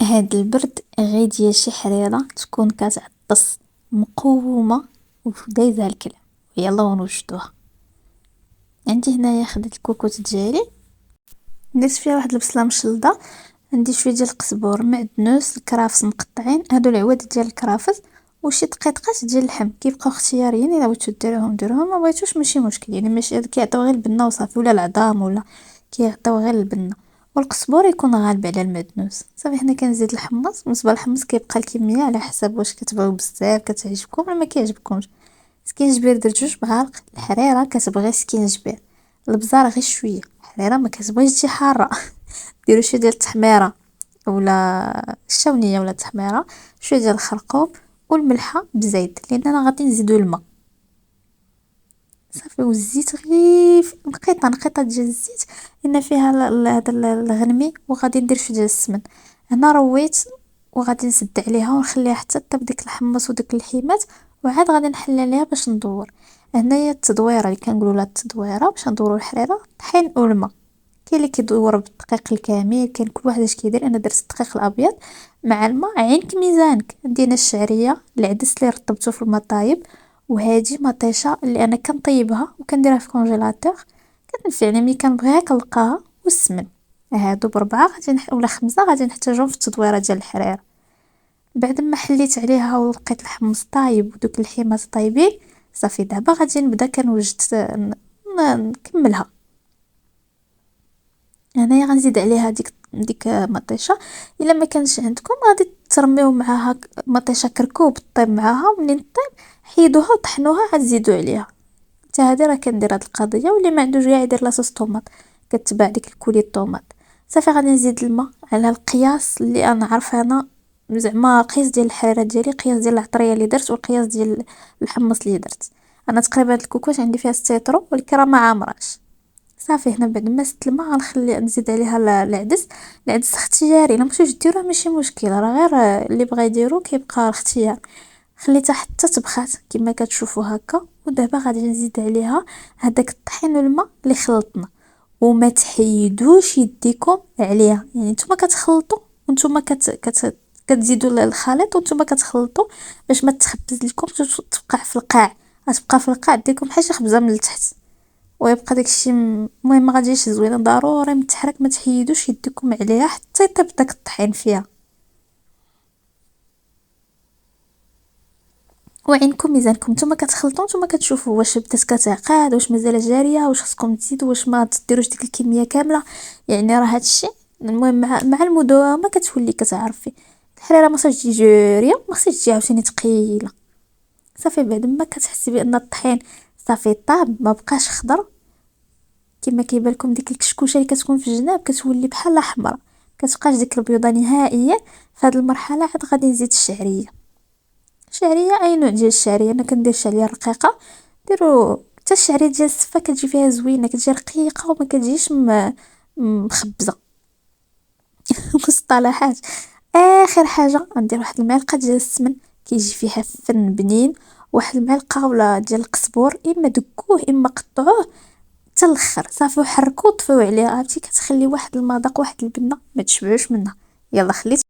هاد البرد غير ديال شي حريرة تكون كتعطس مقومة ودايزة الكلام. يلا ونوجدوها. عندي هنايا خديت الكوكوط ديالي، درت فيها واحد البصلة مشلضة، عندي شوية ديال القزبور، معدنوس، الكرافس مقطعين، هادو العواد ديال الكرافس، وشي دقيقات ديال اللحم كيبقاو اختياريين، الا بغيتو ديروهم ديروهم، ما بغيتوش ماشي مشكل، يعني ماشي كيعطيو غير البنة وصافي، ولا العظام ولا كيعطيو غير البنة. والقزبور يكون غالب على المعدنوس. صافي هنا كنزيد الحمص، بالنسبه للحمص كيبقى الكميه على حسب واش كتبغيو بزاف كتعجبكم ولا ما كيعجبكمش. سكينجبير درت 2 معالق، الحريره كتبغي سكينجبير، البزار غير شويه، الحريره ما كتبغيش تجي حاره. ديروا شويه ديال التحميره ولا الشاونيه ولا التحميره، شويه ديال الخرقوم والملحه بزيت، لان انا غادي نزيدو الماء. صافي والزيت غير نقيطه ديال الزيت، لان فيها هذا الغنمي، وغادي ندير شويه ديال السمن. هنا رويت وغادي نسد عليها ونخليها حتى طيب ديك الحمص وديك الحيمات، وعاد غادي نحل عليها باش ندور. هنايا التدويره اللي كنقولوا لها التدويره باش ندوروا الحريره، طحين والماء. كاين اللي كيدور بالدقيق الكامل، كاين كل واحد اش كيدير. انا درت الدقيق الابيض مع الماء، عينك ميزانك. عندنا الشعريه، العدس اللي رطبته في الماء طايب، وهذه مطيشه اللي انا كنطيبها وكنديرها في الكونجيلاتور، كتنفعني ملي كنبغيها كنلقاها. والسمن، هادو ب4 غادي ولا 5 غادي نحتاجهم في التدويره ديال الحرير. بعد ما حليت عليها ولقيت الحمص طايب ودوك الحيمات طايبين، صافي دابا غادي نبدا كنوجد نكملها. هنايا غنزيد عليها ديك مطيشه. الا ما كانش عندكم غادي ترميو معاها مطيشه كركوب طيب معاها، ومنين طيب حيدوها وطحنوها عاد زيدوا عليها. حتى هادي راه كندير هاد القضيه. واللي ما عندوش كاع يدير لاصوص طوماط، كتباع ديك الكولي الطوماط. صافي غادي نزيد الماء على القياس اللي انا عارفه. انا زعما قياس ديال الحراره ديالي، قياس ديال العطريه اللي درت، والقياس ديال الحمص اللي درت. انا تقريبا هاد الكوكوط عندي فيها 6 لتر والكرا ما عامراش. صافي هنا بعد ما زدت الماء غنخلي نزيد عليها العدس. العدس اختياري، الا بغيتوش ديروه ماشي مشكل، راه غير اللي بغى يديرو كيبقى اختيار. خليتها حتى طبخات كما كتشوفوا هكا. ودابا غادي نزيد عليها هداك الطحين والماء اللي خلطنا. وما تحيدوش يديكم عليها، يعني نتوما كتخلطوا وانتوما كتزيدوا الخليط وانتوما كتخلطوا باش ما تخبز لكم تبقى في القاع. غتبقى في القاع ديكم بحال شي خبزه من التحت، ويبقى داكشي المهم ما غاديش زوينه. ضروري متحرك، ما تحيدوش يديكم عليها حتى يطيب داك الطحين فيها. وعينكم ميزانكم، نتوما كتخلطوا، نتوما كتشوفوا واش بدات كتعقاد، واش مازال جاريه، واش خصكم تزيدوا، واش ما تديروش ديك الكميه كامله. يعني راه هادشي المهم مع المداومه كتولي كتعرفي. الحريره ما خصهاش تجي جاريه، ما خصهاش تجي عاوتاني ثقيله. صافي بعد ما كتحسي بان الطحين صافي طاب ما بقاش خضر، كما كيبان لكم ديك الكشكوشه اللي كتكون في الجناب كتولي بحال احمر، كتبقاش ديك البيضه نهائيا. في هذه المرحله عاد غادي نزيد الشعريه. شعرية اي نوع ديال الشعريه، انا كندير شعريه رقيقه. ديروا حتى الشعريه ديال السفه كتجي فيها زوينه، كتجي رقيقه وما كتجيش مخبزه. مصطلحات. اخر حاجه غندير واحد المعلقه ديال السمن، كيجي فيها فن بنين. واحد المعلقه ولا ديال القزبور، اما دكوه اما قطعوه حتى الاخر. صافي وحركوا طفيو عليه، عرفتي كتخلي واحد المذاق واحد البنه ما تشبعوش منها. يلا خليت